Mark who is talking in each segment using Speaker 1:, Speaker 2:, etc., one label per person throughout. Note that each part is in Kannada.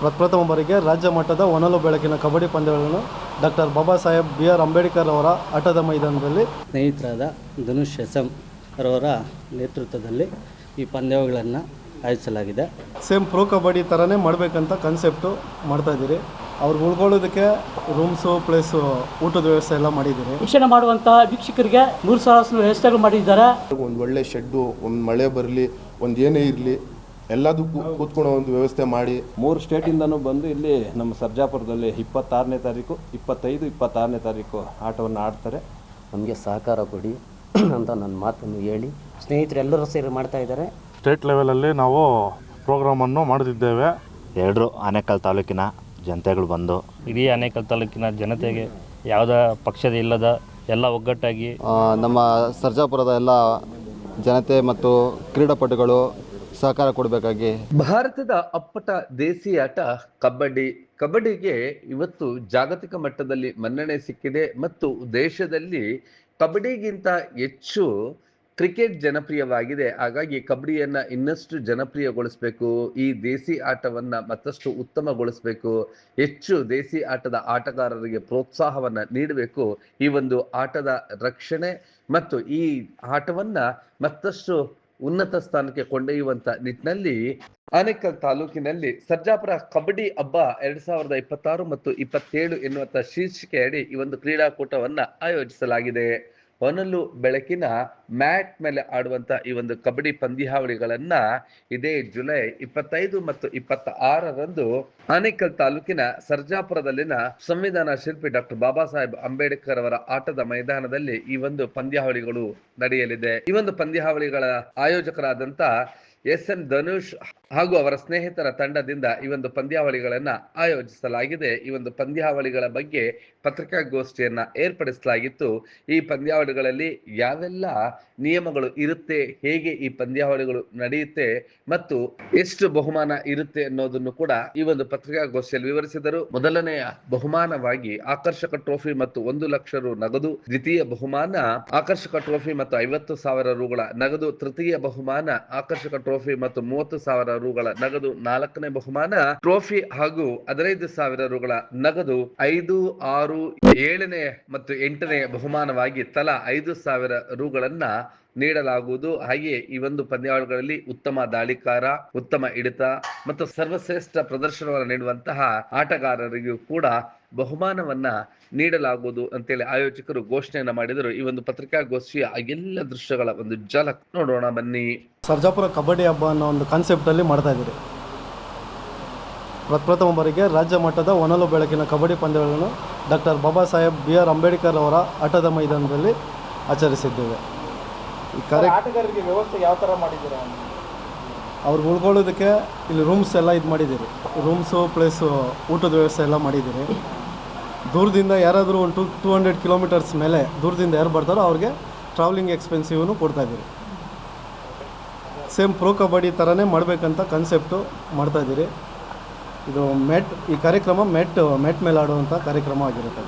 Speaker 1: ಪ್ರಪ್ರಥಮ ಬಾರಿಗೆ ರಾಜ್ಯ ಮಟ್ಟದ ಹೊನಲು ಬೆಳಕಿನ ಕಬಡ್ಡಿ ಪಂದ್ಯಗಳನ್ನು ಡಾಕ್ಟರ್ ಬಾಬಾ ಸಾಹೇಬ್ ಬಿ.ಆರ್. ಅಂಬೇಡ್ಕರ್ ಅವರ ಆಟದ ಮೈದಾನದಲ್ಲಿ
Speaker 2: ಸ್ನೇಹಿತರಾದ ಧನುಷ್ ಎಸ್.ಎಂ ರವರ ನೇತೃತ್ವದಲ್ಲಿ ಈ ಪಂದ್ಯಗಳನ್ನು ಆಯೋಜಿಸಲಾಗಿದೆ.
Speaker 1: ಸೇಮ್ ಪ್ರೋ ಕಬಡ್ಡಿ ಥರನೇ ಮಾಡಬೇಕಂತ ಕಾನ್ಸೆಪ್ಟು ಮಾಡ್ತಾಯಿದ್ದೀರಿ. ಅವ್ರು ಉಳ್ಕೊಳ್ಳೋದಕ್ಕೆ ರೂಮ್ಸು ಪ್ಲಸ್ ಊಟದ ವ್ಯವಸ್ಥೆ ಎಲ್ಲ ಮಾಡಿದ್ದೀರಿ.
Speaker 3: ವೀಕ್ಷಣೆ ಮಾಡುವಂತಹ ವೀಕ್ಷಕರಿಗೆ 3,000 ವ್ಯವಸ್ಥೆಗಳು ಮಾಡಿದ್ದಾರೆ.
Speaker 4: ಒಂದು ಒಳ್ಳೆ ಶೆಡ್ಡು, ಒಂದು ಮಳೆ ಬರಲಿ, ಒಂದು ಏನೇ ಇರಲಿ ಎಲ್ಲದಕ್ಕೂ ಕೂತ್ಕೊಳ್ಳೋ ಒಂದು ವ್ಯವಸ್ಥೆ ಮಾಡಿ
Speaker 5: 3 ಸ್ಟೇಟಿಂದನೂ ಬಂದು ಇಲ್ಲಿ ನಮ್ಮ ಸರ್ಜಾಪುರದಲ್ಲಿ 26ನೇ ತಾರೀಕು, 25, 26ನೇ ತಾರೀಕು ಆಟವನ್ನು ಆಡ್ತಾರೆ.
Speaker 2: ನಮಗೆ ಸಹಕಾರ ಕೊಡಿ ಅಂತ ನನ್ನ ಮಾತನ್ನು ಹೇಳಿ ಸ್ನೇಹಿತರೆಲ್ಲರೂ ಸೇರಿ ಮಾಡ್ತಾ ಇದ್ದಾರೆ.
Speaker 6: ಸ್ಟೇಟ್ ಲೆವೆಲಲ್ಲಿ ನಾವು ಪ್ರೋಗ್ರಾಮನ್ನು ಮಾಡುತ್ತಿದ್ದೇವೆ.
Speaker 7: ಎರಡೂ ಆನೇಕಲ್ ತಾಲೂಕಿನ ಜನತೆಗಳು ಬಂದು
Speaker 8: ಇಡೀ ಆನೇಕಲ್ ತಾಲೂಕಿನ ಜನತೆಗೆ ಯಾವುದೇ ಪಕ್ಷದ ಇಲ್ಲದ ಎಲ್ಲ ಒಗ್ಗಟ್ಟಾಗಿ
Speaker 4: ನಮ್ಮ ಸರ್ಜಾಪುರದ ಎಲ್ಲ ಜನತೆ ಮತ್ತು ಕ್ರೀಡಾಪಟುಗಳು ಸಹಕಾರ ಕೊಡಬೇಕಾಗಿ.
Speaker 9: ಭಾರತದ ಅಪ್ಪಟ ದೇಸಿ ಆಟ ಕಬಡ್ಡಿಗೆ ಇವತ್ತು ಜಾಗತಿಕ ಮಟ್ಟದಲ್ಲಿ ಮನ್ನಣೆ ಸಿಕ್ಕಿದೆ ಮತ್ತು ದೇಶದಲ್ಲಿ ಕಬಡ್ಡಿಗಿಂತ ಹೆಚ್ಚು ಕ್ರಿಕೆಟ್ ಜನಪ್ರಿಯವಾಗಿದೆ. ಹಾಗಾಗಿ ಕಬಡ್ಡಿಯನ್ನು ಇನ್ನಷ್ಟು ಜನಪ್ರಿಯಗೊಳಿಸಬೇಕು, ಈ ದೇಸಿ ಆಟವನ್ನ ಮತ್ತಷ್ಟು ಉತ್ತಮಗೊಳಿಸಬೇಕು, ಹೆಚ್ಚು ದೇಸಿ ಆಟದ ಆಟಗಾರರಿಗೆ ಪ್ರೋತ್ಸಾಹವನ್ನ ನೀಡಬೇಕು. ಈ ಒಂದು ಆಟದ ರಕ್ಷಣೆ ಮತ್ತು ಈ ಆಟವನ್ನ ಮತ್ತಷ್ಟು ಉನ್ನತ ಸ್ಥಾನಕ್ಕೆ ಕೊಂಡೊಯ್ಯುವಂತ ನಿಟ್ಟಿನಲ್ಲಿ ಆನೇಕಲ್ ತಾಲೂಕಿನಲ್ಲಿ ಸರ್ಜಾಪುರ ಕಬಡ್ಡಿ ಹಬ್ಬ 2026 ಮತ್ತು 27 ಎನ್ನುವಂತ ಶೀರ್ಷಿಕೆ ಅಡಿ ಈ ಒಂದು ಕ್ರೀಡಾಕೂಟವನ್ನ ಆಯೋಜಿಸಲಾಗಿದೆ. ಹೊನಲು ಬೆಳಕಿನ ಮ್ಯಾಟ್ ಮೇಲೆ ಆಡುವಂತ ಈ ಒಂದು ಕಬಡ್ಡಿ ಪಂದ್ಯಾವಳಿಗಳನ್ನ ಇದೇ ಜುಲೈ 25 ಮತ್ತು 26ರಂದು ಆನೇಕಲ್ ತಾಲೂಕಿನ ಸರ್ಜಾಪುರದಲ್ಲಿನ ಸಂವಿಧಾನ ಶಿಲ್ಪಿ ಡಾಕ್ಟರ್ ಬಾಬಾ ಸಾಹೇಬ್ ಅಂಬೇಡ್ಕರ್ ಅವರ ಆಟದ ಮೈದಾನದಲ್ಲಿ ಈ ಒಂದು ಪಂದ್ಯಾವಳಿಗಳು ನಡೆಯಲಿದೆ. ಈ ಒಂದು ಪಂದ್ಯಾವಳಿಗಳ ಆಯೋಜಕರಾದಂತ ಎಸ್.ಎನ್. ಧನುಷ್ ಹಾಗೂ ಅವರ ಸ್ನೇಹಿತರ ತಂಡದಿಂದ ಈ ಒಂದು ಪಂದ್ಯಾವಳಿಗಳನ್ನ ಆಯೋಜಿಸಲಾಗಿದೆ. ಈ ಒಂದು ಪಂದ್ಯಾವಳಿಗಳ ಬಗ್ಗೆ ಪತ್ರಿಕಾಗೋಷ್ಠಿಯನ್ನ ಏರ್ಪಡಿಸಲಾಗಿತ್ತು. ಈ ಪಂದ್ಯಾವಳಿಗಳಲ್ಲಿ ಯಾವೆಲ್ಲ ನಿಯಮಗಳು ಇರುತ್ತೆ, ಹೇಗೆ ಈ ಪಂದ್ಯಾವಳಿಗಳು ನಡೆಯುತ್ತೆ ಮತ್ತು ಎಷ್ಟು ಬಹುಮಾನ ಇರುತ್ತೆ ಅನ್ನೋದನ್ನು ಕೂಡ ಈ ಒಂದು ಪತ್ರಿಕಾಗೋಷ್ಠಿಯಲ್ಲಿ ವಿವರಿಸಿದರು. ಮೊದಲನೆಯ ಬಹುಮಾನವಾಗಿ ಆಕರ್ಷಕ ಟ್ರೋಫಿ ಮತ್ತು 1 ಲಕ್ಷ ರು ನಗದು, ದ್ವಿತೀಯ ಬಹುಮಾನ ಆಕರ್ಷಕ ಟ್ರೋಫಿ ಮತ್ತು 50,000 ರುಗಳ ನಗದು, ತೃತೀಯ ಬಹುಮಾನ ಆಕರ್ಷಕ ಟ್ರೋಫಿ ಮತ್ತು 30,000 ರುಗಳ ನಗದು, 4ನೇ ಬಹುಮಾನ ಟ್ರೋಫಿ ಹಾಗೂ 15,000 ರುಗಳ ನಗದು, 5, 6, 7ನೇ ಮತ್ತು 8ನೇ ಬಹುಮಾನವಾಗಿ ತಲಾ 5,000 ರುಗಳನ್ನ ನೀಡಲಾಗುವುದು. ಹಾಗೆ ಈ ಒಂದು ಪಂದ್ಯಾವಳಿಗಳಲ್ಲಿ ಉತ್ತಮ ದಾಳಿಕಾರ, ಉತ್ತಮ ಹಿಡಿತ ಮತ್ತು ಸರ್ವಶ್ರೇಷ್ಠ ಪ್ರದರ್ಶನವನ್ನು ನೀಡುವಂತಹ ಆಟಗಾರರಿಗೂ ಕೂಡ ಬಹುಮಾನವನ್ನ ನೀಡಲಾಗುವುದು ಅಂತೇಳಿ ಆಯೋಜಕರು ಘೋಷಣೆಯನ್ನ ಮಾಡಿದರು. ಈ ಒಂದು ಪತ್ರಿಕಾಗೋಷ್ಠಿಯ ಎಲ್ಲ ದೃಶ್ಯಗಳ ಒಂದು ಝಲಕ್ ನೋಡೋಣ ಬನ್ನಿ.
Speaker 1: ಸರ್ಜಾಪುರ ಕಬಡ್ಡಿ ಹಬ್ಬ ಅನ್ನೋ ಒಂದು ಕಾನ್ಸೆಪ್ಟಲ್ಲಿ ಮಾಡ್ತಾ ಇದ್ದೀರಿ. ಪ್ರಪ್ರಥಮ ಬಾರಿಗೆ ರಾಜ್ಯ ಮಟ್ಟದ ಹೊನಲು ಬೆಳಕಿನ ಕಬಡ್ಡಿ ಪಂದ್ಯಗಳನ್ನು ಡಾಕ್ಟರ್ ಬಾಬಾ ಸಾಹೇಬ್ ಬಿ.ಆರ್. ಅಂಬೇಡ್ಕರ್ ಅವರ ಆಟದ ಮೈದಾನದಲ್ಲಿ ಆಚರಿಸಿದ್ದೇವೆ. ಈ
Speaker 3: ಆಟಗಾರರಿಗೆ ವ್ಯವಸ್ಥೆ ಯಾವ ಥರ ಮಾಡಿದ್ದೀರಾ?
Speaker 1: ಅವ್ರು ಉಳ್ಕೊಳ್ಳೋದಕ್ಕೆ ಇಲ್ಲಿ ರೂಮ್ಸ್ ಎಲ್ಲ ಇದು ಮಾಡಿದ್ದೀರಿ. ರೂಮ್ಸು ಪ್ಲಸ್ ಊಟದ ವ್ಯವಸ್ಥೆ ಎಲ್ಲ ಮಾಡಿದ್ದೀರಿ. ದೂರದಿಂದ ಯಾರಾದರೂ ಒಂದು 200 ಕಿಲೋಮೀಟರ್ಸ್ ಮೇಲೆ ದೂರದಿಂದ ಯಾರು ಬರ್ತಾರೋ ಅವ್ರಿಗೆ ಟ್ರಾವೆಲಿಂಗ್ ಎಕ್ಸ್ಪೆನ್ಸಿವ್ನು ಕೊಡ್ತಾಯಿದ್ದೀರಿ. ಸೇಮ್ ಪ್ರೋ ಕಬಡ್ಡಿ ಥರನೇ ಮಾಡಬೇಕಂತ ಕಾನ್ಸೆಪ್ಟು ಮಾಡ್ತಾಯಿದ್ದೀರಿ. ಇದು ಈ ಕಾರ್ಯಕ್ರಮ ಮೆಟ್ ಮೇಲೆ ಆಡುವಂಥ ಕಾರ್ಯಕ್ರಮ ಆಗಿರುತ್ತೆ.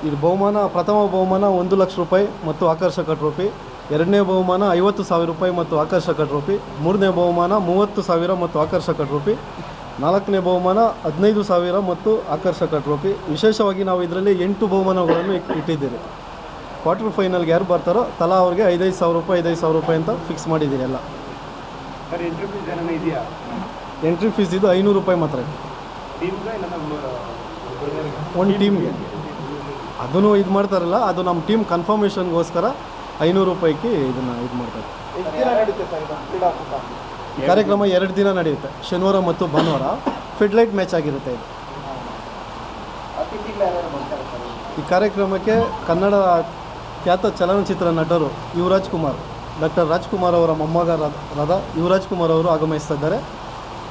Speaker 1: ಇದು ಪ್ರಥಮ ಬಹುಮಾನ 1 ಲಕ್ಷ ರೂಪಾಯಿ ಮತ್ತು ಆಕರ್ಷಕ ಟ್ರೋಫಿ, 2ನೇ ಬಹುಮಾನ 50,000 ರೂಪಾಯಿ ಮತ್ತು ಆಕರ್ಷಕ ಟ್ರೋಫಿ, 3ನೇ ಬಹುಮಾನ 30,000 ಮತ್ತು ಆಕರ್ಷಕ ಟ್ರೋಫಿ, 4ನೇ ಬಹುಮಾನ 15,000 ಮತ್ತು ಆಕರ್ಷಕ ಟ್ರೋಫಿ. ವಿಶೇಷವಾಗಿ ನಾವು ಇದರಲ್ಲಿ 8 ಬಹುಮಾನಗಳನ್ನು ಇಟ್ಟಿದ್ದೀರಿ. ಕ್ವಾರ್ಟರ್ ಫೈನಲ್ಗೆ ಯಾರು ಬರ್ತಾರೋ ತಲಾ ಅವ್ರಿಗೆ 5,000 ರೂಪಾಯಿ 5,000 ರೂಪಾಯಿ ಅಂತ ಫಿಕ್ಸ್ ಮಾಡಿದ್ದೀರಿ. ಎಲ್ಲ ಎಂಟ್ರಿ ಫೀಸ್ ಇದು 500 ರೂಪಾಯಿ ಮಾತ್ರ ಒಂದು ಟೀಮ್ಗೆ. ಅದನ್ನು ಇದು ಮಾಡ್ತಾರಲ್ಲ, ಅದು ನಮ್ಮ ಟೀಮ್ ಕನ್ಫರ್ಮೇಷನ್ಗೋಸ್ಕರ 500 ರೂಪಾಯಿಗೆ ಇದನ್ನು ಇದು ಮಾಡ್ತಾರೆ. ಈ ಕಾರ್ಯಕ್ರಮ 2 ದಿನ ನಡೆಯುತ್ತೆ, ಶನಿವಾರ ಮತ್ತು ಭಾನುವಾರ. ಫಿಡ್ಲೈಟ್ ಮ್ಯಾಚ್ ಆಗಿರುತ್ತೆ ಇದು. ಈ ಕಾರ್ಯಕ್ರಮಕ್ಕೆ ಕನ್ನಡ ಖ್ಯಾತ ಚಲನಚಿತ್ರ ನಟರು ಡಾಕ್ಟರ್ ರಾಜ್ಕುಮಾರ್ ಅವರ ಮೊಮ್ಮಗರಾದ ಯುವರಾಜ್ ಕುಮಾರ್ ಅವರು ಆಗಮಿಸ್ತಾ ಇದ್ದಾರೆ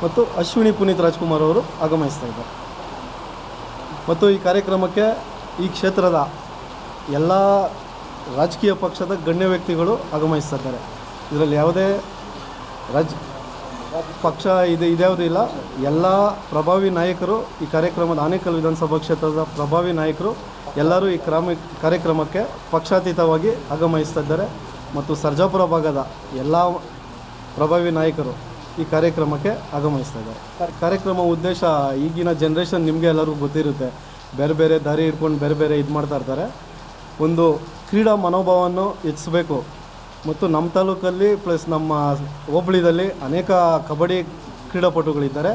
Speaker 1: ಮತ್ತು ಅಶ್ವಿನಿ ಪುನೀತ್ ರಾಜ್ಕುಮಾರ್ ಅವರು ಆಗಮಿಸ್ತಾ ಇದ್ದಾರೆ. ಮತ್ತು ಈ ಕಾರ್ಯಕ್ರಮಕ್ಕೆ ಈ ಕ್ಷೇತ್ರದ ಎಲ್ಲ ರಾಜಕೀಯ ಪಕ್ಷದ ಗಣ್ಯ ವ್ಯಕ್ತಿಗಳು ಆಗಮಿಸ್ತಾ ಇದ್ದಾರೆ. ಇದರಲ್ಲಿ ಯಾವುದೇ ಪಕ್ಷ ಇದ್ಯಾವುದೂ ಇಲ್ಲ. ಎಲ್ಲ ಪ್ರಭಾವಿ ನಾಯಕರು ಈ ಕಾರ್ಯಕ್ರಮದ ಆನೇಕಲ್ ವಿಧಾನಸಭಾ ಕ್ಷೇತ್ರದ ಪ್ರಭಾವಿ ನಾಯಕರು ಎಲ್ಲರೂ ಈ ಕಾರ್ಯಕ್ರಮಕ್ಕೆ ಪಕ್ಷಾತೀತವಾಗಿ ಆಗಮಿಸ್ತಾ ಇದ್ದಾರೆ. ಮತ್ತು ಸರ್ಜಾಪುರ ಭಾಗದ ಎಲ್ಲ ಪ್ರಭಾವಿ ನಾಯಕರು ಈ ಕಾರ್ಯಕ್ರಮಕ್ಕೆ ಆಗಮಿಸ್ತಾ ಇದ್ದಾರೆ. ಕಾರ್ಯಕ್ರಮ ಉದ್ದೇಶ ಈಗಿನ ಜನ್ರೇಷನ್ ನಿಮಗೆ ಎಲ್ಲರಿಗೂ ಗೊತ್ತಿರುತ್ತೆ, ಬೇರೆ ಬೇರೆ ದಾರಿ ಹಿಡ್ಕೊಂಡು ಬೇರೆ ಬೇರೆ ಇದು ಮಾಡ್ತಾ ಇರ್ತಾರೆ. ಒಂದು ಕ್ರೀಡಾ ಮನೋಭಾವವನ್ನು ಹೆಚ್ಚಿಸಬೇಕು ಮತ್ತು ನಮ್ಮ ತಾಲೂಕಲ್ಲಿ ಪ್ಲಸ್ ನಮ್ಮ ಹೋಬಳಿದಲ್ಲಿ ಅನೇಕ ಕಬಡ್ಡಿ ಕ್ರೀಡಾಪಟುಗಳಿದ್ದಾರೆ.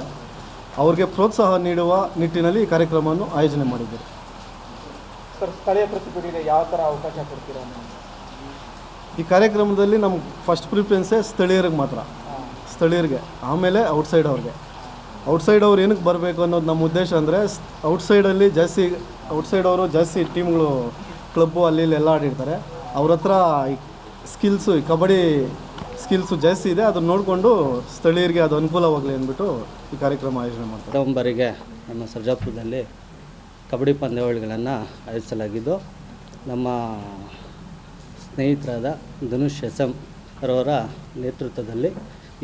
Speaker 1: ಅವ್ರಿಗೆ ಪ್ರೋತ್ಸಾಹ ನೀಡುವ ನಿಟ್ಟಿನಲ್ಲಿ ಈ ಕಾರ್ಯಕ್ರಮವನ್ನು ಆಯೋಜನೆ ಮಾಡಿದ್ದಾರೆ.
Speaker 10: ಸರ್, ಸ್ಥಳೀಯ ಪ್ರತಿಭೆಗಳಿಗೆ ಯಾವ ಥರ ಅವಕಾಶ ಕೊಡ್ತೀರಾ?
Speaker 1: ಈ ಕಾರ್ಯಕ್ರಮದಲ್ಲಿ ನಮ್ಮ ಫಸ್ಟ್ ಪ್ರಿಫರೆನ್ಸೇ ಸ್ಥಳೀಯರಿಗೆ ಮಾತ್ರ, ಸ್ಥಳೀಯರಿಗೆ, ಆಮೇಲೆ ಔಟ್ಸೈಡ್ ಅವ್ರಿಗೆ. ಔಟ್ಸೈಡ್ ಅವ್ರು ಏನಕ್ಕೆ ಬರಬೇಕು ಅನ್ನೋದು ನಮ್ಮ ಉದ್ದೇಶ. ಅಂದರೆ ಔಟ್ಸೈಡಲ್ಲಿ ಜಾಸ್ತಿ ಔಟ್ಸೈಡ್ ಅವರು ಜಾಸ್ತಿ ಟೀಮ್ಗಳು ಕ್ಲಬ್ಬು ಅಲ್ಲಿ ಇಲ್ಲಿ ಎಲ್ಲ ಆಡಿರ್ತಾರೆ. ಅವ್ರ ಹತ್ರ ಈ ಸ್ಕಿಲ್ಸು, ಈ ಕಬಡ್ಡಿ ಸ್ಕಿಲ್ಸು ಜಾಸ್ತಿ ಇದೆ. ಅದನ್ನು ನೋಡಿಕೊಂಡು ಸ್ಥಳೀಯರಿಗೆ ಅದು ಅನುಕೂಲವಾಗಲಿ ಅಂದ್ಬಿಟ್ಟು ಈ ಕಾರ್ಯಕ್ರಮ ಆಯೋಜನೆ ಮಾಡ್ತಾರೆ.
Speaker 3: ನವೆಂಬರಿಗೆ ನಮ್ಮ ಸರ್ಜಾಪುರದಲ್ಲಿ ಕಬಡ್ಡಿ ಪಂದ್ಯಾವಳಿಗಳನ್ನು ಆಯೋಜಿಸಲಾಗಿದ್ದು, ನಮ್ಮ ಸ್ನೇಹಿತರಾದ ಧನುಷ್ ಎಸ್.ಎಂ ರವರ ನೇತೃತ್ವದಲ್ಲಿ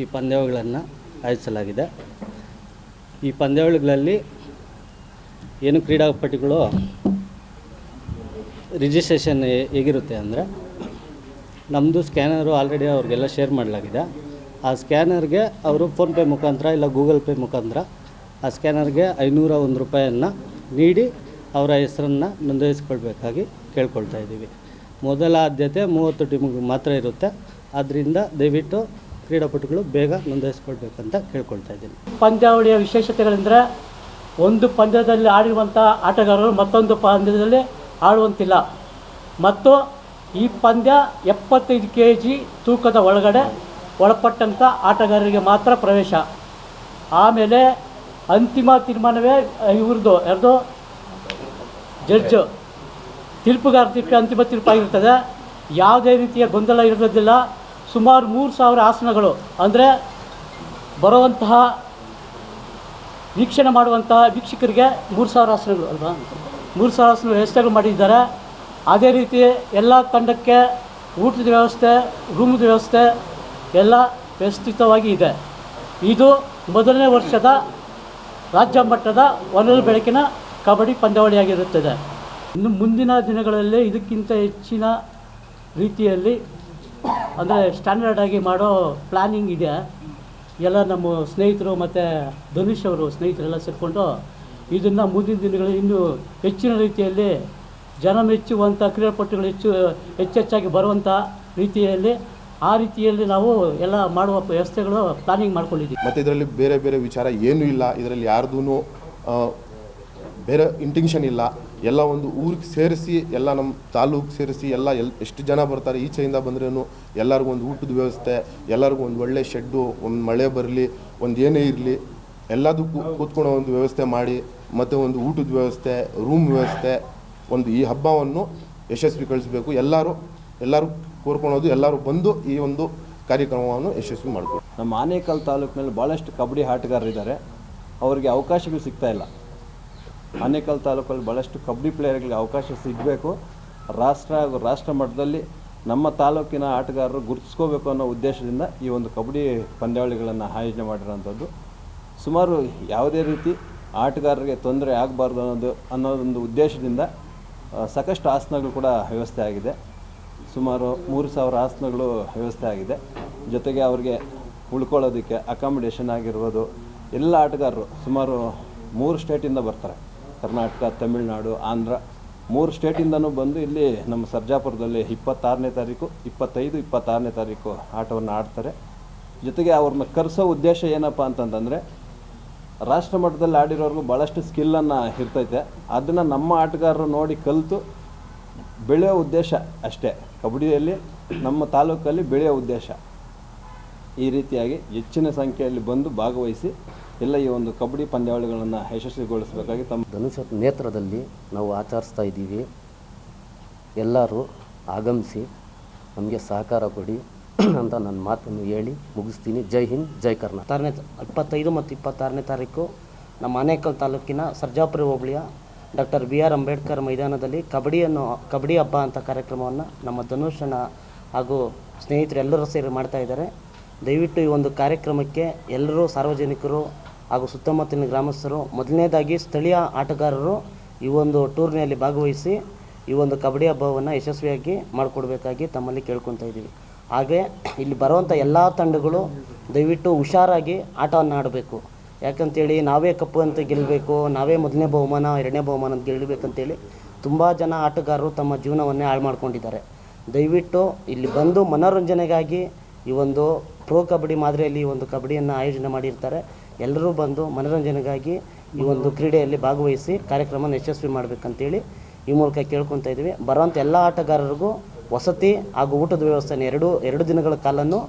Speaker 3: ಈ ಪಂದ್ಯಾವಳಿಗಳನ್ನು ಆಯೋಜಿಸಲಾಗಿದೆ. ಈ ಪಂದ್ಯಾವಳಿಗಳಲ್ಲಿ ಏನು ಕ್ರೀಡಾಪಟುಗಳು ರಿಜಿಸ್ಟ್ರೇಷನ್ ಹೇಗಿರುತ್ತೆ ಅಂದರೆ, ನಮ್ಮದು ಸ್ಕ್ಯಾನರು ಆಲ್ರೆಡಿ ಅವ್ರಿಗೆಲ್ಲ ಶೇರ್ ಮಾಡಲಾಗಿದೆ. ಆ ಸ್ಕ್ಯಾನರ್ಗೆ ಅವರು ಫೋನ್ಪೇ ಮುಖಾಂತರ ಇಲ್ಲ ಗೂಗಲ್ ಪೇ ಮುಖಾಂತರ ಆ ಸ್ಕ್ಯಾನರ್ಗೆ 501 ರೂಪಾಯಿಯನ್ನು ನೀಡಿ ಅವರ ಹೆಸರನ್ನು ನೋಂದಾಯಿಸ್ಕೊಳ್ಬೇಕಾಗಿ ಕೇಳ್ಕೊಳ್ತಾ ಇದ್ದೀವಿ. ಮೊದಲ ಆದ್ಯತೆ 30 ಟೀಮಿಗೆ ಮಾತ್ರ ಇರುತ್ತೆ. ಆದ್ದರಿಂದ ದಯವಿಟ್ಟು ಕ್ರೀಡಾಪಟುಗಳು ಬೇಗ ನೋಂದಾಯಿಸ್ಕೊಳ್ಬೇಕಂತ ಕೇಳ್ಕೊಳ್ತಾ ಇದ್ದೀನಿ.
Speaker 10: ಪಂದ್ಯಾವಳಿಯ ವಿಶೇಷತೆಗಳೆಂದರೆ, ಒಂದು ಪಂದ್ಯದಲ್ಲಿ ಆಡಿರುವಂಥ ಆಟಗಾರರು ಮತ್ತೊಂದು ಪಂದ್ಯದಲ್ಲಿ ಆಡುವಂತಿಲ್ಲ ಮತ್ತು ಈ ಪಂದ್ಯ 75 kg ತೂಕದ ಒಳಗಡೆ ಒಳಪಟ್ಟಂಥ ಆಟಗಾರರಿಗೆ ಮಾತ್ರ ಪ್ರವೇಶ. ಆಮೇಲೆ ಅಂತಿಮ ತೀರ್ಮಾನವೇ ಯಾರ್ದು ಜಡ್ಜ್ ತೀರ್ಪುಗಾರ ಅಂತಿಮ ತೀರ್ಪಾಗಿರ್ತದೆ. ಯಾವುದೇ ರೀತಿಯ ಗೊಂದಲ ಇರೋದಿಲ್ಲ. ಸುಮಾರು 3000 ಆಸನಗಳು, ಅಂದರೆ ಬರುವಂತಹ ವೀಕ್ಷಣೆ ಮಾಡುವಂತಹ ವೀಕ್ಷಕರಿಗೆ 3000 ಆಸನಗಳು ಅಲ್ವಾ, 3000 ಆಸನ ವ್ಯವಸ್ಥೆಗಳು ಮಾಡಿದ್ದಾರೆ. ಅದೇ ರೀತಿ ಎಲ್ಲ ತಂಡಕ್ಕೆ ಊಟದ ವ್ಯವಸ್ಥೆ, ರೂಮದ ವ್ಯವಸ್ಥೆ ಎಲ್ಲ ವ್ಯವಸ್ಥಿತವಾಗಿ ಇದೆ. ಇದು ಮೊದಲನೇ ವರ್ಷದ ರಾಜ್ಯ ಮಟ್ಟದ ಹೊನಲು ಬೆಳಕಿನ ಕಬಡ್ಡಿ ಪಂದ್ಯಾವಳಿಯಾಗಿರುತ್ತದೆ. ಇನ್ನು ಮುಂದಿನ ದಿನಗಳಲ್ಲಿ ಇದಕ್ಕಿಂತ ಹೆಚ್ಚಿನ ರೀತಿಯಲ್ಲಿ ಅಂದರೆ ಸ್ಟ್ಯಾಂಡರ್ಡ್ ಆಗಿ ಮಾಡೋ ಪ್ಲ್ಯಾನಿಂಗ್ ಇದೆ. ಎಲ್ಲ ನಮ್ಮ ಸ್ನೇಹಿತರು ಮತ್ತು ಧನುಷ್ ಅವರು ಸ್ನೇಹಿತರೆಲ್ಲ ಸೇರಿಕೊಂಡು ಇದನ್ನು ಮುಂದಿನ ದಿನಗಳಲ್ಲಿ ಇನ್ನೂ ಹೆಚ್ಚಿನ ರೀತಿಯಲ್ಲಿ ಜನ ಮೆಚ್ಚುವಂಥ ಕ್ರೀಡಾಪಟುಗಳು ಹೆಚ್ಚೆಚ್ಚಾಗಿ ಬರುವಂಥ ರೀತಿಯಲ್ಲಿ ಆ ರೀತಿಯಲ್ಲಿ ನಾವು ಎಲ್ಲ ಮಾಡುವ ವ್ಯವಸ್ಥೆಗಳು ಪ್ಲಾನಿಂಗ್ ಮಾಡ್ಕೊಂಡಿದ್ದೀವಿ.
Speaker 4: ಮತ್ತು ಇದರಲ್ಲಿ ಬೇರೆ ಬೇರೆ ವಿಚಾರ ಏನೂ ಇಲ್ಲ. ಇದರಲ್ಲಿ ಯಾರ್ದೂ ಬೇರೆ ಇಂಟೆನ್ಷನ್ ಇಲ್ಲ. ಎಲ್ಲ ಒಂದು ಊರಿಗೆ ಸೇರಿಸಿ, ಎಲ್ಲ ನಮ್ಮ ತಾಲೂಕು ಸೇರಿಸಿ ಎಲ್ಲ ಎಷ್ಟು ಜನ ಬರ್ತಾರೆ ಈಚೆಯಿಂದ ಬಂದ್ರೂ ಎಲ್ಲರಿಗೂ ಒಂದು ಊಟದ ವ್ಯವಸ್ಥೆ, ಎಲ್ಲರಿಗೂ ಒಂದು ಒಳ್ಳೆ ಶೆಡ್ಡು, ಒಂದು ಮಳೆ ಬರಲಿ, ಒಂದು ಏನೇ ಇರಲಿ ಎಲ್ಲದಕ್ಕೂ ಕೂತ್ಕೊಳ್ಳೋ ಒಂದು ವ್ಯವಸ್ಥೆ ಮಾಡಿ, ಮತ್ತು ಒಂದು ಊಟದ ವ್ಯವಸ್ಥೆ, ರೂಮ್ ವ್ಯವಸ್ಥೆ, ಒಂದು ಈ ಹಬ್ಬವನ್ನು ಯಶಸ್ವಿಗೊಳಿಸಬೇಕು. ಎಲ್ಲರೂ ಕೋರ್ಕೊಳ್ಳೋದು, ಎಲ್ಲರೂ ಬಂದು ಈ ಒಂದು ಕಾರ್ಯಕ್ರಮವನ್ನು ಯಶಸ್ವಿ ಮಾಡಬೇಕು.
Speaker 5: ನಮ್ಮ ಆನೇಕಲ್ ತಾಲೂಕಿನಲ್ಲಿ ಭಾಳಷ್ಟು ಕಬಡ್ಡಿ ಆಟಗಾರರಿದ್ದಾರೆ. ಅವರಿಗೆ ಅವಕಾಶಗಳು ಸಿಗ್ತಾ ಇಲ್ಲ. ಆನೇಕಲ್ ತಾಲೂಕಲ್ಲಿ ಭಾಳಷ್ಟು ಕಬಡ್ಡಿ ಪ್ಲೇಯರ್ಗಳಿಗೆ ಅವಕಾಶ ಸಿಗಬೇಕು. ರಾಷ್ಟ್ರ ಮಟ್ಟದಲ್ಲಿ ನಮ್ಮ ತಾಲೂಕಿನ ಆಟಗಾರರು ಗುರುತಿಸ್ಕೋಬೇಕು ಅನ್ನೋ ಉದ್ದೇಶದಿಂದ ಈ ಒಂದು ಕಬಡ್ಡಿ ಪಂದ್ಯಾವಳಿಗಳನ್ನು ಆಯೋಜನೆ ಮಾಡಿರೋಂಥದ್ದು. ಸುಮಾರು ಯಾವುದೇ ರೀತಿ ಆಟಗಾರರಿಗೆ ತೊಂದರೆ ಆಗಬಾರ್ದು ಅನ್ನೋದೊಂದು ಉದ್ದೇಶದಿಂದ ಸಾಕಷ್ಟು ಆಸನಗಳು ಕೂಡ ವ್ಯವಸ್ಥೆ ಆಗಿದೆ. ಸುಮಾರು 3000 ಆಸನಗಳು ವ್ಯವಸ್ಥೆ ಆಗಿದೆ. ಜೊತೆಗೆ ಅವರಿಗೆ ಉಳ್ಕೊಳ್ಳೋದಕ್ಕೆ ಅಕಾಮಿಡೇಷನ್ ಆಗಿರ್ಬೋದು. ಎಲ್ಲ ಆಟಗಾರರು ಸುಮಾರು 3 ಸ್ಟೇಟಿಂದ ಬರ್ತಾರೆ. ಕರ್ನಾಟಕ, ತಮಿಳುನಾಡು, ಆಂಧ್ರ 3 ಸ್ಟೇಟಿಂದನೂ ಬಂದು ಇಲ್ಲಿ ನಮ್ಮ ಸರ್ಜಾಪುರದಲ್ಲಿ 26ನೇ ತಾರೀಕು, 25, 26ನೇ ತಾರೀಕು ಆಟವನ್ನು ಆಡ್ತಾರೆ. ಜೊತೆಗೆ ಅವ್ರನ್ನ ಕರೆಸೋ ಉದ್ದೇಶ ಏನಪ್ಪ ಅಂತಂತಂದರೆ, ರಾಷ್ಟ್ರ ಮಟ್ಟದಲ್ಲಿ ಆಡಿರೋರ್ಗೂ ಭಾಳಷ್ಟು ಸ್ಕಿಲ್ಲನ್ನು ಇರ್ತೈತೆ. ಅದನ್ನು ನಮ್ಮ ಆಟಗಾರರು ನೋಡಿ ಕಲಿತು ಬೆಳೆಯೋ ಉದ್ದೇಶ ಅಷ್ಟೇ. ಕಬಡ್ಡಿಯಲ್ಲಿ ನಮ್ಮ ತಾಲೂಕಲ್ಲಿ ಬೆಳೆಯೋ ಉದ್ದೇಶ. ಈ ರೀತಿಯಾಗಿ ಹೆಚ್ಚಿನ ಸಂಖ್ಯೆಯಲ್ಲಿ ಬಂದು ಭಾಗವಹಿಸಿ ಎಲ್ಲ ಈ ಒಂದು ಕಬಡ್ಡಿ ಪಂದ್ಯಾವಳಿಗಳನ್ನು ಯಶಸ್ವಿಗೊಳಿಸಬೇಕಾಗಿ ತಮ್ಮ
Speaker 2: ಧನುಷ್ ನೇತೃತ್ವದಲ್ಲಿ ನಾವು ಆಚರಿಸ್ತಾ ಇದ್ದೀವಿ. ಎಲ್ಲರೂ ಆಗಮಿಸಿ ನಮಗೆ ಸಹಕಾರ ಕೊಡಿ ಅಂತ ನನ್ನ ಮಾತನ್ನು ಹೇಳಿ ಮುಗಿಸ್ತೀನಿ. ಜೈ ಹಿಂದ್, ಜೈ ಕರ್ನಾಟಕ. 25 ಮತ್ತು 26ನೇ ತಾರೀಕು ನಮ್ಮ ಆನೇಕಲ್ ತಾಲೂಕಿನ ಸರ್ಜಾಪುರ ಹೋಬಳಿಯ ಡಾಕ್ಟರ್ BR ಅಂಬೇಡ್ಕರ್ ಮೈದಾನದಲ್ಲಿ ಕಬಡ್ಡಿ ಹಬ್ಬ ಅಂತ ಕಾರ್ಯಕ್ರಮವನ್ನು ನಮ್ಮ ಧನುಷಣ್ಣ ಹಾಗೂ ಸ್ನೇಹಿತರು ಎಲ್ಲರೂ ಸೇರಿ ಮಾಡ್ತಾ ಇದ್ದಾರೆ. ದಯವಿಟ್ಟು ಈ ಒಂದು ಕಾರ್ಯಕ್ರಮಕ್ಕೆ ಎಲ್ಲರೂ ಸಾರ್ವಜನಿಕರು ಹಾಗೂ ಸುತ್ತಮುತ್ತಲಿನ ಗ್ರಾಮಸ್ಥರು, ಮೊದಲನೇದಾಗಿ ಸ್ಥಳೀಯ ಆಟಗಾರರು ಈ ಒಂದು ಟೂರ್ನಿಯಲ್ಲಿ ಭಾಗವಹಿಸಿ ಈ ಒಂದು ಕಬಡ್ಡಿ ಹಬ್ಬವನ್ನು ಯಶಸ್ವಿಯಾಗಿ ಮಾಡಿಕೊಡ್ಬೇಕಾಗಿ ತಮ್ಮಲ್ಲಿ ಕೇಳ್ಕೊತಾ ಇದ್ದೀವಿ.
Speaker 11: ಹಾಗೆ ಇಲ್ಲಿ ಬರುವಂಥ ಎಲ್ಲ ತಂಡಗಳು ದಯವಿಟ್ಟು ಹುಷಾರಾಗಿ ಆಟವನ್ನು ಆಡಬೇಕು. ಯಾಕಂತೇಳಿ ನಾವೇ ಕಪ್ಪು ಅಂತ ಗೆಲ್ಲಬೇಕು, ನಾವೇ ಮೊದಲನೇ ಬಹುಮಾನ ಎರಡನೇ ಬಹುಮಾನ ಅಂತ ಗೆಲ್ಲಬೇಕಂತೇಳಿ ತುಂಬ ಜನ ಆಟಗಾರರು ತಮ್ಮ ಜೀವನವನ್ನೇ ಹಾಳು ಮಾಡ್ಕೊಂಡಿದ್ದಾರೆ. ದಯವಿಟ್ಟು ಇಲ್ಲಿ ಬಂದು ಮನೋರಂಜನೆಗಾಗಿ ಈ ಒಂದು ಪ್ರೋ ಕಬಡ್ಡಿ ಮಾದರಿಯಲ್ಲಿ ಈ ಒಂದು ಕಬಡ್ಡಿಯನ್ನು ಆಯೋಜನೆ ಮಾಡಿರ್ತಾರೆ. ಎಲ್ಲರೂ ಬಂದು ಮನೋರಂಜನೆಗಾಗಿ ಈ ಒಂದು ಕ್ರೀಡೆಯಲ್ಲಿ ಭಾಗವಹಿಸಿ ಕಾರ್ಯಕ್ರಮನ ಯಶಸ್ವಿ ಮಾಡಬೇಕಂತೇಳಿ ಈ ಮೂಲಕ ಕೇಳ್ಕೊತಾ ಇದ್ದೀವಿ. ಬರೋಂಥ ಎಲ್ಲ ಆಟಗಾರರಿಗೂ ವಸತಿ ಹಾಗೂ ಊಟದ ವ್ಯವಸ್ಥೆನ ಎರಡು ದಿನಗಳ ಕಾಲನ್ನು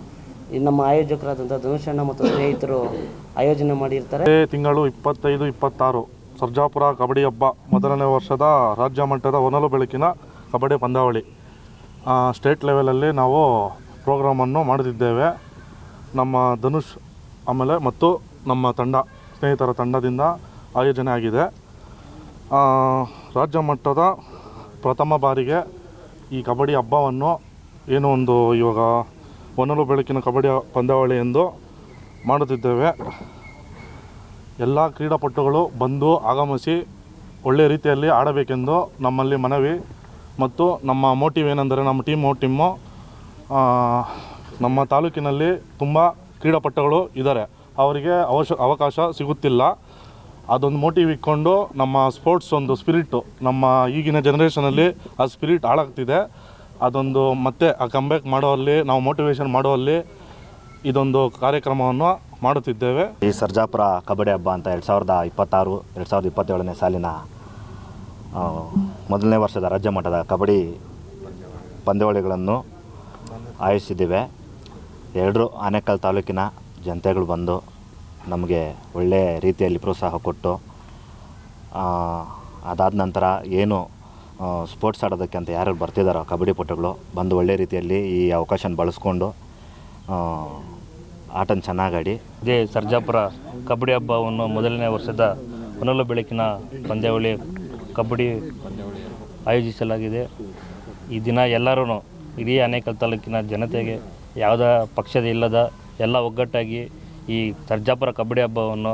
Speaker 11: ನಮ್ಮ ಆಯೋಜಕರಾದಂಥ ಧನುಷಣ್ಣ ಮತ್ತು ಸ್ನೇಹಿತರು ಆಯೋಜನೆ ಮಾಡಿರ್ತಾರೆ.
Speaker 6: ತಿಂಗಳು 25-26 ಸರ್ಜಾಪುರ ಕಬಡ್ಡಿ ಹಬ್ಬ ಮೊದಲನೇ ವರ್ಷದ ರಾಜ್ಯ ಮಟ್ಟದ ಹೊನಲು ಬೆಳಕಿನ ಕಬಡ್ಡಿ ಪಂದ್ಯಾವಳಿ ಸ್ಟೇಟ್ ಲೆವೆಲಲ್ಲಿ ನಾವು ಪ್ರೋಗ್ರಾಮನ್ನು ಮಾಡುತ್ತಿದ್ದೇವೆ. ನಮ್ಮ ಧನುಷ್ ಆಮೇಲೆ ಮತ್ತು ನಮ್ಮ ಸ್ನೇಹಿತರ ತಂಡದಿಂದ ಆಯೋಜನೆ ಆಗಿದೆ. ರಾಜ್ಯ ಮಟ್ಟದ ಪ್ರಥಮ ಬಾರಿಗೆ ಈ ಕಬಡ್ಡಿ ಹಬ್ಬವನ್ನು ಏನೋ ಒಂದು ಇವಾಗ ಹೊನಲು ಬೆಳಕಿನ ಕಬಡ್ಡಿ ಪಂದ್ಯಾವಳಿ ಎಂದು ಮಾಡುತ್ತಿದ್ದೇವೆ. ಎಲ್ಲ ಕ್ರೀಡಾಪಟುಗಳು ಬಂದು ಆಗಮಿಸಿ ಒಳ್ಳೆಯ ರೀತಿಯಲ್ಲಿ ಆಡಬೇಕೆಂದು ನಮ್ಮಲ್ಲಿ ಮನವಿ. ಮತ್ತು ನಮ್ಮ ಮೋಟಿವ್ ಏನೆಂದರೆ ನಮ್ಮ ಟೀಮು ನಮ್ಮ ತಾಲೂಕಿನಲ್ಲಿ ತುಂಬ ಕ್ರೀಡಾಪಟುಗಳು ಇದ್ದಾರೆ, ಅವರಿಗೆ ಅವಕಾಶ ಸಿಗುತ್ತಿಲ್ಲ. ಅದೊಂದು ಮೋಟಿವ್ ಇಟ್ಕೊಂಡು ನಮ್ಮ ಸ್ಪೋರ್ಟ್ಸ್ ಒಂದು ಸ್ಪಿರಿಟ್ಟು ನಮ್ಮ ಈಗಿನ ಜನ್ರೇಷನಲ್ಲಿ ಆ ಸ್ಪಿರಿಟ್ ಹಾಳಾಗ್ತಿದೆ. ಅದೊಂದು ಮತ್ತೆ ಆ ಕಂಬ್ಯಾಕ್ ಮಾಡುವಲ್ಲಿ ನಾವು ಮೋಟಿವೇಶನ್ ಮಾಡುವಲ್ಲಿ ಇದೊಂದು ಕಾರ್ಯಕ್ರಮವನ್ನು ಮಾಡುತ್ತಿದ್ದೇವೆ.
Speaker 7: ಈ ಸರ್ಜಾಪುರ ಕಬಡ್ಡಿ ಹಬ್ಬ ಅಂತ 2026-2027ನೇ ಸಾಲಿನ ಮೊದಲನೇ ವರ್ಷದ ರಾಜ್ಯ ಮಟ್ಟದ ಕಬಡ್ಡಿ ಪಂದ್ಯಾವಳಿಗಳನ್ನು ಆಯೋಜಿಸಿದ್ದೇವೆ. ಎಲ್ಲರೂ ಆನೇಕಲ್ ತಾಲೂಕಿನ ಜನತೆಗಳು ಬಂದು ನಮಗೆ ಒಳ್ಳೆಯ ರೀತಿಯಲ್ಲಿ ಪ್ರೋತ್ಸಾಹ ಕೊಟ್ಟು ಅದಾದ ನಂತರ ಏನು ಸ್ಪೋರ್ಟ್ಸ್ ಆಡೋದಕ್ಕೆ ಅಂತ ಯಾರು ಬರ್ತಿದ್ದಾರೋ ಕಬಡ್ಡಿ ಪಟುಗಳು ಬಂದು ಒಳ್ಳೆಯ ರೀತಿಯಲ್ಲಿ ಈ ಅವಕಾಶನ ಬಳಸ್ಕೊಂಡು ಆಟನ ಚೆನ್ನಾಗಾಡಿ
Speaker 8: ಇದೇ ಸರ್ಜಾಪುರ ಕಬಡ್ಡಿ ಹಬ್ಬವನ್ನು ಮೊದಲನೇ ವರ್ಷದ ಹೊನಲು ಬೆಳಕಿನ ಪಂದ್ಯಾವಳಿ ಕಬಡ್ಡಿ ಆಯೋಜಿಸಲಾಗಿದೆ. ಈ ದಿನ ಎಲ್ಲರೂ ಇಡೀ ಆನೇಕಲ್ ತಾಲೂಕಿನ ಜನತೆಗೆ ಯಾವುದೇ ಪಕ್ಷದ ಇಲ್ಲದ ಎಲ್ಲ ಒಗ್ಗಟ್ಟಾಗಿ ಈ ಸರ್ಜಾಪುರ ಕಬಡ್ಡಿ ಹಬ್ಬವನ್ನು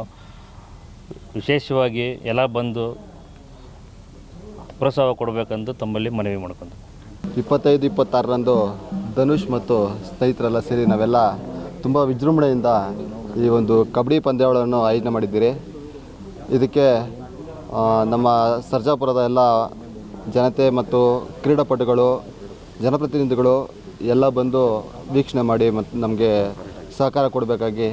Speaker 8: ವಿಶೇಷವಾಗಿ ಎಲ್ಲ ಬಂದು ಪ್ರೋತ್ಸಾಹ ಕೊಡಬೇಕಂತ ತಮ್ಮಲ್ಲಿ ಮನವಿ ಮಾಡ್ಕೊಂಡು
Speaker 12: 25-26ರಂದು ಧನುಷ್ ಮತ್ತು ಸ್ನೇಹಿತರೆಲ್ಲ ಸೇರಿ ನಾವೆಲ್ಲ ತುಂಬ ವಿಜೃಂಭಣೆಯಿಂದ ಈ ಒಂದು ಕಬಡ್ಡಿ ಪಂದ್ಯಾವಳಿಯನ್ನು ಆಯೋಜನೆ ಮಾಡಿದ್ದೀರಿ. ಇದಕ್ಕೆ ನಮ್ಮ ಸರ್ಜಾಪುರದ ಎಲ್ಲ ಜನತೆ ಮತ್ತು ಕ್ರೀಡಾಪಟುಗಳು ಜನಪ್ರತಿನಿಧಿಗಳು ಎಲ್ಲ ಬಂದು ವೀಕ್ಷಣೆ ಮಾಡಿ ಮತ್ತು ನಮಗೆ ಸಹಕಾರ ಕೊಡಬೇಕಾಗಿ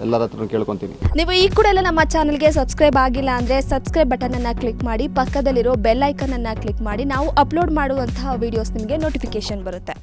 Speaker 12: ಎಲ್ಲರ ಹತ್ರ ಕೇಳ್ಕೊತೀನಿ.
Speaker 13: ನೀವು ಈ ಕೂಡ ಎಲ್ಲ ನಮ್ಮ ಚಾನಲ್ಗೆ ಸಬ್ಸ್ಕ್ರೈಬ್ ಆಗಿಲ್ಲ ಅಂದರೆ ಸಬ್ಸ್ಕ್ರೈಬ್ ಬಟನನ್ನು ಕ್ಲಿಕ್ ಮಾಡಿ, ಪಕ್ಕದಲ್ಲಿರೋ ಬೆಲ್ ಐಕನನ್ನು ಕ್ಲಿಕ್ ಮಾಡಿ. ನಾವು ಅಪ್ಲೋಡ್ ಮಾಡುವಂತಹ ವೀಡಿಯೋಸ್ ನಿಮಗೆ ನೋಟಿಫಿಕೇಶನ್ ಬರುತ್ತೆ.